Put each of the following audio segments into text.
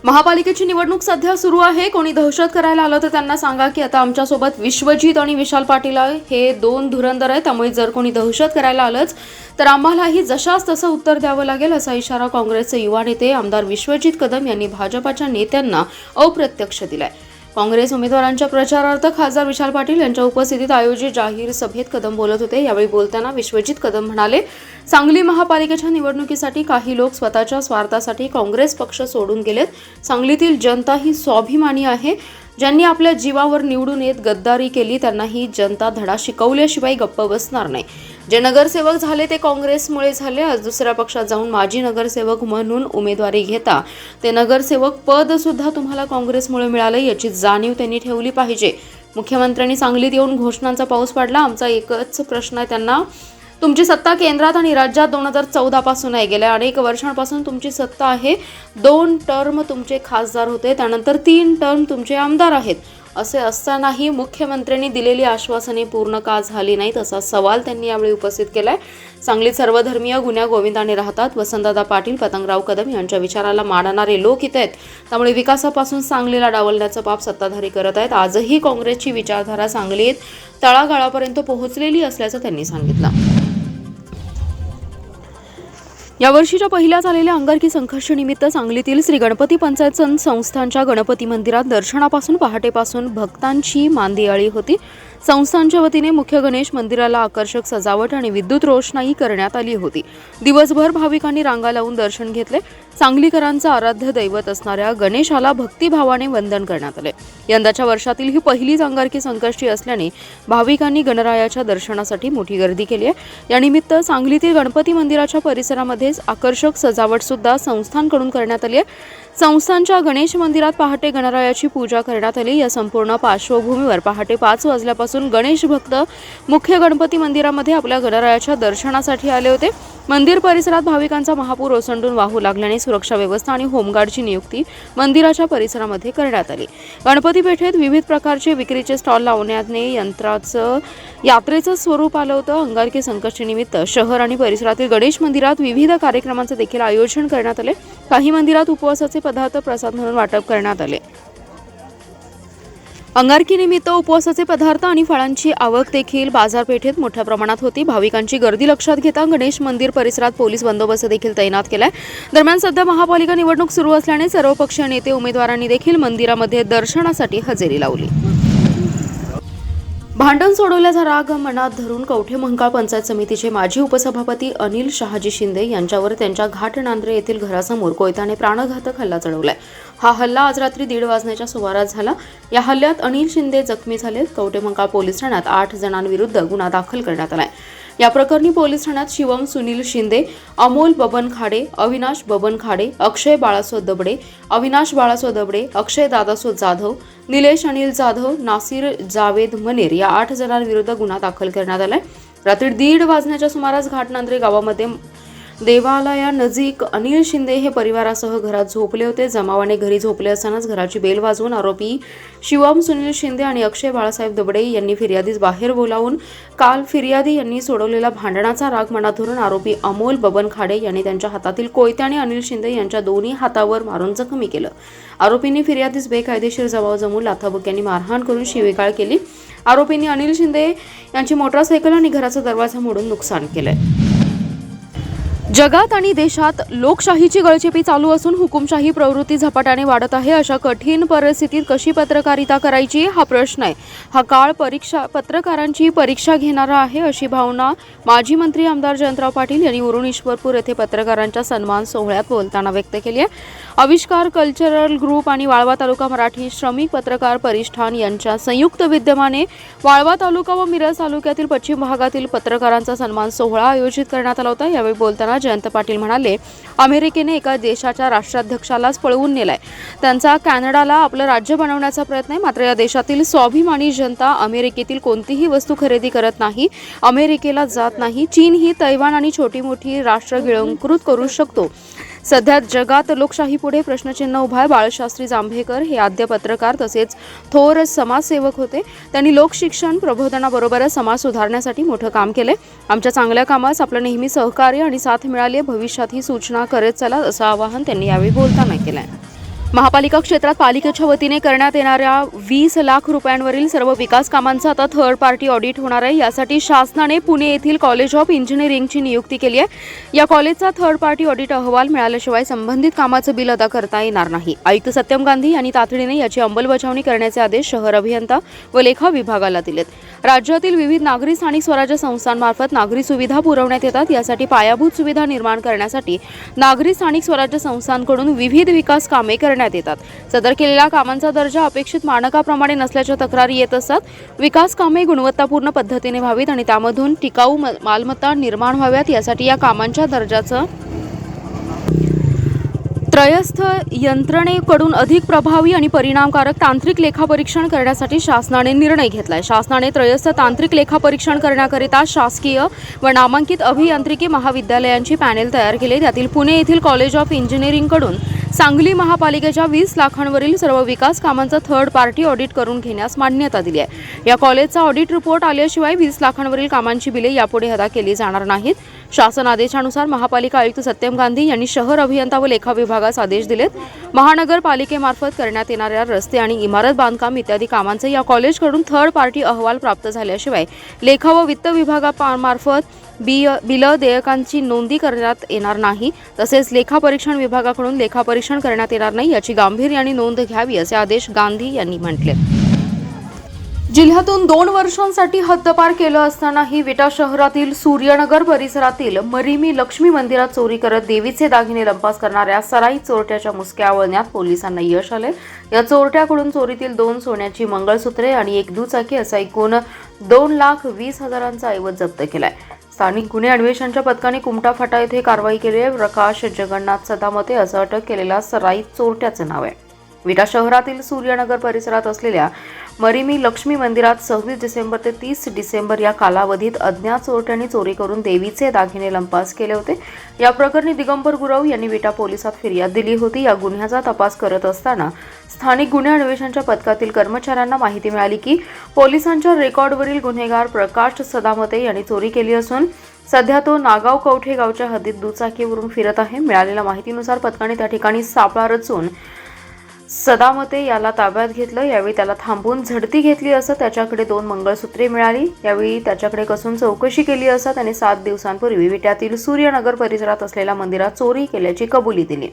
महापालिकेची निवडणूक सध्या सुरू आहे. कोणी दहशत करायला आलं तर त्यांना सांगा की आता आमच्यासोबत विश्वजित आणि विशाल पाटील हे दोन धुरंधर आहेत. त्यामुळे जर कोणी दहशत करायला आलंच तर आम्हालाही जशास तसं उत्तर द्यावं लागेल, असा इशारा काँग्रेसचे युवा नेते आमदार विश्वजित कदम यांनी भाजपाच्या नेत्यांना अप्रत्यक्ष दिलाय. काँग्रेस उमेदवारांच्या प्रचारार्थ खासदार विशाल पाटील यांच्या उपस्थितीत आयोजित जाहीर सभेत कदम बोलत होते. यावेळी बोलताना विश्वजित कदम म्हणाले, सांगली महापालिकेच्या निवडणुकीसाठी काही लोक स्वतःच्या स्वार्थासाठी काँग्रेस पक्ष सोडून गेलेत. सांगलीतील जनता ही स्वाभिमानी आहे. ज्यांनी आपल्या जीवावर निवडून येत गद्दारी केली त्यांना ही जनता धडा शिकवल्याशिवाय गप्प बसणार नाही. जे नगरसेवक झाले ते काँग्रेसमुळे झाले. आज दुसऱ्या पक्षात जाऊन माजी नगरसेवक म्हणून उमेदवारी घेता. ते नगरसेवक पद सुद्धा तुम्हाला काँग्रेसमुळे मिळाले याची जाणीव त्यांनी ठेवली पाहिजे. मुख्यमंत्र्यांनी सांगलीत येऊन घोषणांचा पाऊस पाडला. आमचा एकच प्रश्न आहे त्यांना, तुमची सत्ता केंद्रात आणि राज्यात 2014 पासून आहे. गेल्या अनेक वर्षांपासून तुमची सत्ता आहे. 2 टर्म तुमचे खासदार होते, त्यानंतर 3 टर्म तुमचे आमदार आहेत. असे असतानाही मुख्यमंत्र्यांनी दिलेली आश्वासने पूर्ण का झाली नाहीत, असा सवाल त्यांनी यावेळी उपस्थित केलाय. सांगलीत सर्वधर्मीय गुण्या गोविंदाने राहतात. वसंतदादा पाटील, पतंगराव कदम यांच्या विचाराला मानणारे लोक इथे आहेत. त्यामुळे विकासापासून सांगलीला डावलण्याचं पाप सत्ताधारी करत आहेत. आजही काँग्रेसची विचारधारा सांगलीत तळागाळापर्यंत पोहोचलेली असल्याचं त्यांनी सांगितलं. यावर्षीच्या पहिल्या झालेल्या अंगारकी संघर्षानिमित्त सांगलीतील श्री गणपती पंचायत संस्थांच्या गणपती मंदिरात दर्शनापासून पहाटेपासून भक्तांची मांदियाळी होती. संस्थांच्या वतीने मुख्य गणेश मंदिराला आकर्षक सजावट आणि विद्युत रोषणाई करण्यात आली होती. दिवसभर भाविकांनी रांगा लावून दर्शन घेतले. सांगलीकरांचं आराध्य दैवत असणाऱ्या गणेशाला भक्तिभावाने वंदन करण्यात आले. यंदाच्या वर्षातील ही पहिलीच अंगारकी संकष्टी असल्याने भाविकांनी गणरायाच्या दर्शनासाठी मोठी गर्दी केली आहे. यानिमित्त सांगलीतील गणपती मंदिराच्या परिसरामध्ये आकर्षक सजावट सुद्धा संस्थांकडून करण्यात आली आहे. संस्थांच्या गणेश मंदिरात पहाटे गणरायाची पूजा करण्यात आली. या संपूर्ण पार्श्वभूमीवर पहाटे 5 वाजल्यापासून गणेश भक्त मुख्य गणपती मंदिरामध्ये आपल्या गणरायाच्या दर्शनासाठी आले होते. मंदिर परिसरात भाविकांचा महापूर ओसंडून वाहू लागल्याने सुरक्षा व्यवस्था आणि होमगार्डची नियुक्ती मंदिराच्या परिसरामध्ये करण्यात आली. गणपती पेठेत विविध प्रकारचे विक्रीचे स्टॉल लावण्याने यात्रेचं स्वरूप आलं होतं. अंगारकी संकष्टीनिमित्त शहर आणि परिसरातील गणेश मंदिरात विविध कार्यक्रमांचे देखील आयोजन करण्यात आले. काही मंदिरात उपवासाचे पदार्थ प्रसाद म्हणून वाटप करण्यात आले. अंगारकीनिमित्त उपवासाचे पदार्थ आणि फळांची आवक देखील बाजारपेठेत मोठ्या प्रमाणात होती. भाविकांची गर्दी लक्षात घेता गणेश मंदिर परिसरात पोलीस बंदोबस्त देखील तैनात केलाय. दरम्यान सध्या महापालिका निवडणूक सुरू असल्याने सर्वपक्षीय नेते उमेदवारांनी देखील मंदिरामध्ये दर्शनासाठी हजेरी लावली. भांडण सोडवल्याचा राग मनात धरून कवठे मंकाळ पंचायत समितीचे माजी उपसभापती अनिल शहाजी शिंदे यांच्यावर त्यांच्या घाटनांद्रे येथील घरासमोर कोयत्याने प्राणघातक हल्ला चढवलाय. हा हल्ला आज रात्री 1:30 वाजण्याच्या सुमारास झाला. या हल्ल्यात अनिल शिंदे जखमी झालेत. कवठे मंकाळ पोलीस ठाण्यात 8 जणांविरुद्ध गुन्हा दाखल करण्यात आलाय. या प्रकरणी पोलीस ठाण्यात शिवम सुनील शिंदे, अमोल बबन खाडे, अविनाश बबन खाडे, अक्षय बाळासो दबडे, अविनाश बाळासो दबडे, अक्षय दादासो जाधव, निलेश अनिल जाधव, नासिर जावेद मनेर या 8 जणांविरुद्ध गुन्हा दाखल करण्यात आलाय. रात्री 1:30 वाजण्याच्या सुमारास घाटनांद्रे गावामध्ये देवालयानजीक अनिल शिंदे हे परिवारासह घरात झोपले होते. जमावाने घरी झोपले असतानाच घराची बेल वाजवून आरोपी शिवम सुनील शिंदे आणि अक्षय बाळासाहेब दबडे यांनी फिर्यादीस बाहेर बोलावून काल फिर्यादी यांनी सोडवलेला भांडणाचा राग मनात धरून आरोपी अमोल बबन खाडे यांनी त्यांच्या हातातील कोयत्याने अनिल शिंदे यांच्या दोन्ही हातावर मारून जखमी केलं. आरोपींनी फिर्यादीस बेकायदेशीर जबाब जमवून लाथाबुक्यांनी मारहाण करून शिवीगाळ केली. आरोपींनी अनिल शिंदे यांची मोटारसायकल आणि घराचा दरवाजा मोडून नुकसान केलंय. जगात आणि देशात लोकशाहीची गळचेपी चालू असून हुकुमशाही प्रवृत्ती झपाट्याने वाढत आहे. अशा कठीण परिस्थितीत कशी पत्रकारिता करायची हा प्रश्न आहे. हा काळ पत्रकारांची परीक्षा घेणारा आहे, अशी भावना माजी मंत्री आमदार जयंतराव पाटील यांनी उरण ईश्वरपूर येथे पत्रकारांच्या सन्मान सोहळ्यात बोलताना व्यक्त केली आहे. आविष्कार कल्चरल ग्रुप आणि वाळवा तालुका मराठी श्रमिक पत्रकार परिष्ठान यांच्या संयुक्त विद्यमाने वाळवा तालुका व मिरज तालुक्यातील पश्चिम भागातील पत्रकारांचा सन्मान सोहळा आयोजित करण्यात आला होता. यावेळी बोलताना जयंत पाटील म्हणाले, अमेरिकेने एका देशाच्या राष्ट्राध्यक्षालाच पळवून नेलाय. त्यांचा कॅनडाला आपलं राज्य बनवण्याचा प्रयत्न आहे. मात्र या देशातील स्वाभिमानी जनता अमेरिकेतील कोणतीही वस्तू खरेदी करत नाही, अमेरिकेला जात नाही. चीन ही तैवान आणि छोटी मोठी राष्ट्र गिळंकृत करू शकतो. सध्या जगात लोकशाहीपुढे प्रश्नचिन्ह उभा आहे. बाळशास्त्री जांभेकर हे आद्य पत्रकार तसेच थोर समाजसेवक होते. त्यांनी लोकशिक्षण प्रबोधनाबरोबरच समाज सुधारण्यासाठी मोठं काम केले. आमच्या चांगल्या कामास आपलं नेहमी सहकार्य आणि साथ मिळाली. भविष्यात ही सूचना करत चला, असं आवाहन त्यांनी यावेळी बोलताना केलंय. महापालिका क्षेत्रात पालिकेच्या वतीने करण्यात येणाऱ्या 20 लाख रुपयांवरील सर्व विकास कामांचं आता थर्ड पार्टी ऑडिट होणार आहे। यासाठी शासनाने पुणे येथील कॉलेज ऑफ इंजिनिअरिंगची नियुक्ती केली आहे। या कॉलेजचा थर्ड पार्टी ऑडिट अहवाल मिळाल्याशिवाय संबंधित कामाचं बिल अदा करता येणार नाही। आयुक्त सत्यम गांधी यांनी तातडीने याची अंमलबजावणी करण्याचे आदेश शहर अभियंता व लेखा विभागाला दिलेत। राज्यातील विविध नागरी स्थानिक स्वराज्य संस्थांमार्फत नागरी सुविधा पुरवण्यात येतात। यासाठी पायाभूत सुविधा निर्माण करण्यासाठी नागरी स्थानिक स्वराज्य संस्थांकडून विविध विकास कामे करण्यात येतात। सदर केलेल्या कामांचा दर्जा अपेक्षित मानकाप्रमाणे नसल्याच्या तक्रारी येत असतात। विकास कामे गुणवत्तापूर्ण पद्धतीने व्हावीत आणि त्यामधून टिकाऊ मालमत्ता निर्माण व्हाव्यात यासाठी या कामांच्या दर्जाचं त्रयस्थ यंत्रणेकडून अधिक प्रभावी आणि परिणामकारक तांत्रिक लेखापरीक्षण करण्यासाठी शासनाने निर्णय घेतलाय। शासनाने त्रयस्थ तांत्रिक लेखापरीक्षण करण्याकरिता शासकीय व नामांकित अभियांत्रिकी महाविद्यालयांची पॅनेल तयार केले। त्यातील पुणे येथील कॉलेज ऑफ इंजिनिअरिंगकडून सांगली महापालिकेच्या 20 लाखांवरील सर्व विकास कामांचं थर्ड पार्टी ऑडिट करून घेण्यास मान्यता दिली आहे। या कॉलेजचा ऑडिट रिपोर्ट आल्याशिवाय 20 लाखांवरील कामांची बिले यापुढे अदा केली जाणार नाहीत। शासन आदेशानुसार महापालिका आयुक्त सत्यम गांधी यांनी शहर अभियंता व लेखा विभागास आदेश दिलेत। महानगरपालिकेमार्फत करण्यात येणाऱ्या रस्ते आणि इमारत बांधकाम इत्यादी कामांचे या कॉलेजकडून थर्ड पार्टी अहवाल प्राप्त झाल्याशिवाय लेखा व वित्त विभागामार्फत बिल देयकांची नोंदी करण्यात येणार नाही। तसेच लेखा परीक्षण विभागाकडून लेखा परीक्षण करण्यात येणार नाही याची गांभीर्याने नोंद घ्यावी असे आदेश गांधी यांनी म्हटले। जिल्ह्यातून 2 वर्षांसाठी हद्दपार केलं असतानाही विटा शहरातील सूर्यनगर परिसरातील मरिमी लक्ष्मी मंदिरात चोरी करत देवीचे दागिने लंपास करणाऱ्या सराईत चोरट्याच्या मुसक्या आवळण्यात पोलिसांना यश आले। या चोरट्याकडून चोरीतील 2 सोन्याची मंगळसूत्रे आणि एक दुचाकी असा एकूण 2,20,000चा ऐवज जप्त केलाय। स्थानिक गुन्हे अन्वेषणच्या पथकाने कुमटा फाटा येथे कारवाई केली आहे। प्रकाश जगन्नाथ सदामते असं अटक केलेल्या सराईत चोरट्याचं नाव आहे। विटा शहरातील सूर्यनगर परिसरात असलेल्या मरिमी लक्ष्मी मंदिरात 26 डिसेंबर ते 30 डिसेंबर या कालावधीत अज्ञात चोरट्यांनी चोरी करून देवीचे दागिने लंपास केले होते। या प्रकरणी दिगंबर गुरव यांनी विटा पोलिसात फिर्याद दिली होती। या गुन्ह्याचा तपास करत असताना स्थानिक गुन्हे अन्वेषणच्या पथकातील कर्मचाऱ्यांना माहिती मिळाली की पोलिसांच्या रेकॉर्डवरील गुन्हेगार प्रकाश सदामते यांनी चोरी केली असून सध्या तो नागाव कवठे गावच्या हद्दीत दुचाकीवरून फिरत आहे। मिळालेल्या माहितीनुसार पथकाने त्या ठिकाणी सापळा रचून सदामते याला ताब्यात घेतलं। यावेळी त्याला थांबवून झडती घेतली असता त्याच्याकडे 2 मंगळसूत्रे मिळाली। यावेळी त्याच्याकडे कसून चौकशी केली असता त्याने 7 दिवसांपूर्वी विट्यातील सूर्यनगर परिसरात असलेल्या मंदिरात चोरी केल्याची कबुली दिली।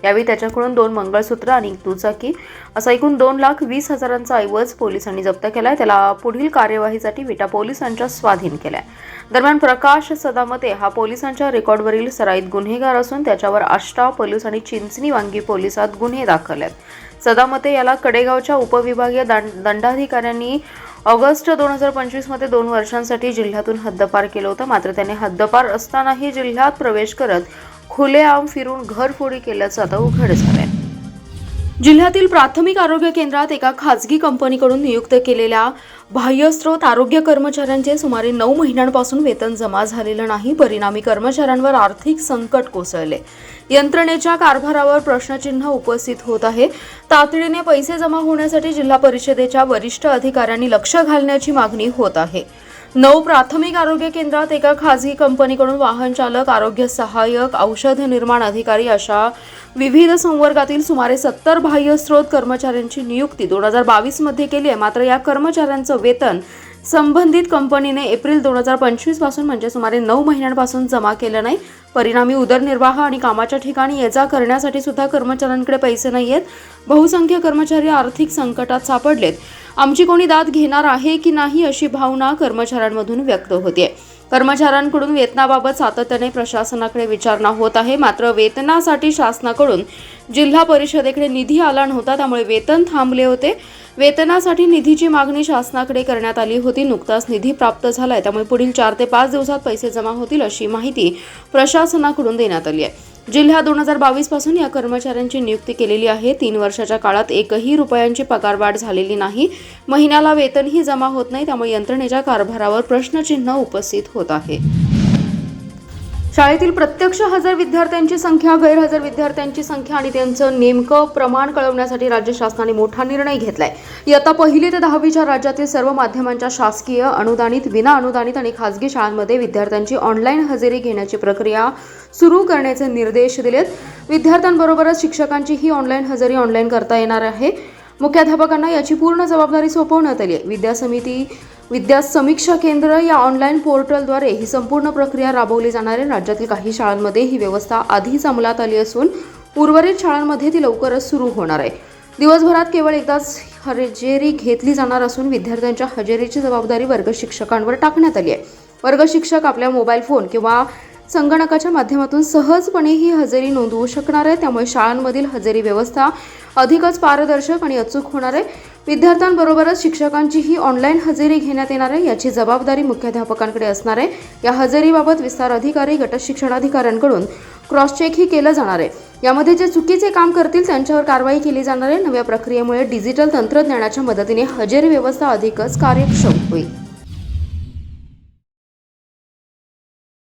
यावेळी त्याच्याकडून 2 मंगळसूत्र आणि दुचाकी असा एकूण 2,20,000चा ऐवज पोलिसांनी जप्त केलाय। त्याला पुढील कार्यवाहीसाठी विटा पोलिसांच्या स्वाधीन केलाय। दरम्यान प्रकाश सदामते हा पोलिसांच्या रेकॉर्डवरील सराईत गुन्हेगार असून त्याच्यावर आष्टा पोलीस आणि चिंचणी वांगी पोलिसात गुन्हे दाखल आहेत। सदामते याला कडेगावच्या उपविभागीय दंडाधिकाऱ्यांनी ऑगस्ट 2025 मध्ये 2 वर्षांसाठी जिल्ह्यातून हद्दपार केलं होतं। मात्र त्याने हद्दपार असतानाही जिल्ह्यात प्रवेश करत खुलेआम फिरून घरफोडी केल्याचं आता उघड झालंय। जिल्ह्यातील प्राथमिक आरोग्य केंद्रात एका खासगी कंपनीकडून नियुक्त केलेल्या बाह्यस्रोत आरोग्य कर्मचाऱ्यांचे सुमारे 9 महिन्यांपासून वेतन जमा झालेलं नाही। परिणामी कर्मचाऱ्यांवर आर्थिक संकट कोसळले। यंत्रणेच्या कारभारावर प्रश्नचिन्ह उपस्थित होत आहे। तातडीने पैसे जमा होण्यासाठी जिल्हा परिषदेच्या वरिष्ठ अधिकाऱ्यांनी लक्ष घालण्याची मागणी होत आहे। 9 प्राथमिक आरोग्य केंद्रात एका खासगी कंपनीकडून वाहन चालक, आरोग्य सहाय्यक, औषध निर्माण अधिकारी अशा विविध संवर्गातील सुमारे 70 बाह्यस्रोत कर्मचाऱ्यांची नियुक्ती 2022 मध्ये केली आहे। मात्र या कर्मचाऱ्यांचं वेतन संबंधित कंपनीने एप्रिल 2025 पासून म्हणजे सुमारे 9 महिन्यांपासून जमा केलं नाही। परिणामी उदरनिर्वाह आणि कामाच्या ठिकाणी ये-जा करण्यासाठी सुद्धा कर्मचाऱ्यांकडे पैसे नाहीयेत। बहुसंख्य कर्मचारी आर्थिक संकटात सापडलेत। आमची कोणी दाद घेणार आहे की नाही अशी भावना कर्मचाऱ्यांमधून व्यक्त होते। कर्मचाऱ्यांकडून वेतनाबाबत सातत्याने प्रशासनाकडे विचारणा होत आहे। मात्र वेतनासाठी शासनाकडून जिल्हा परिषदेकडे निधी आला नव्हता, त्यामुळे वेतन थांबले होते। वेतनासाठी निधीची मागणी शासनाकडे करण्यात आली होती। नुकताच निधी प्राप्त झालाय, त्यामुळे पुढील 4 ते 5 दिवसात पैसे जमा होतील अशी माहिती प्रशासनाकडून देण्यात आली आहे। जिल्ह्यात 2022 पासून या कर्मचाऱ्यांची नियुक्ती केलेली आहे। 3 वर्षाच्या काळात 1ही रुपयांची पगारवाढ झालेली नाही। महिन्याला वेतनही जमा होत नाही, त्यामुळे यंत्रणेच्या कारभारावर प्रश्नचिन्ह उपस्थित होत आहे। शाळेतील प्रत्यक्ष हजर विद्यार्थ्यांची संख्या, गैरहजर विद्यार्थ्यांची संख्या आणि त्यांचं नेमकं प्रमाण कळवण्यासाठी राज्य शासनाने मोठा निर्णय घेतलाय. इयत्ता 1ली ते 10वीच्या राज्यातील सर्व माध्यमांच्या शासकीय, अनुदानित, विना अनुदानित आणि खासगी शाळांमध्ये विद्यार्थ्यांची ऑनलाईन हजेरी घेण्याची प्रक्रिया सुरू करण्याचे निर्देश दिलेत. विद्यार्थ्यांबरोबरच शिक्षकांची ही ऑनलाईन हजेरी ऑनलाईन करता येणार आहे. मुख्याध्यापकांना याची पूर्ण जबाबदारी सोपवण्यात आली आहे. विद्या समीक्षा केंद्र या ऑनलाईन पोर्टलद्वारे ही संपूर्ण प्रक्रिया राबवली जाणार आहे. राज्यातील काही शाळांमध्ये ही व्यवस्था आधीच अंमलात आली असून उर्वरित शाळांमध्ये ती लवकरच सुरू होणार आहे. दिवसभरात केवळ एकदाच हजेरी घेतली जाणार असून विद्यार्थ्यांच्या हजेरीची जबाबदारी वर्ग शिक्षकांवर टाकण्यात आली आहे. वर्ग शिक्षक आपल्या मोबाईल फोन किंवा संगणकाच्या माध्यमातून सहजपणे ही हजेरी नोंदवू शकणार आहे. त्यामुळे शाळांमधील हजेरी व्यवस्था अधिकच पारदर्शक आणि अचूक होणार आहे. विद्यार्थ्यांबरोबरच शिक्षकांचीही ऑनलाईन हजेरी घेण्यात येणार आहे. याची जबाबदारी मुख्याध्यापकांकडे असणार आहे. या हजेरीबाबत विस्तार अधिकारी, गट शिक्षणाधिकाऱ्यांकडून क्रॉस चेकही केलं जाणार आहे. यामध्ये जे चुकीचे काम करतील त्यांच्यावर कारवाई केली जाणार आहे. नव्या प्रक्रियेमुळे डिजिटल तंत्रज्ञानाच्या मदतीने हजेरी व्यवस्था अधिकच कार्यक्षम होईल.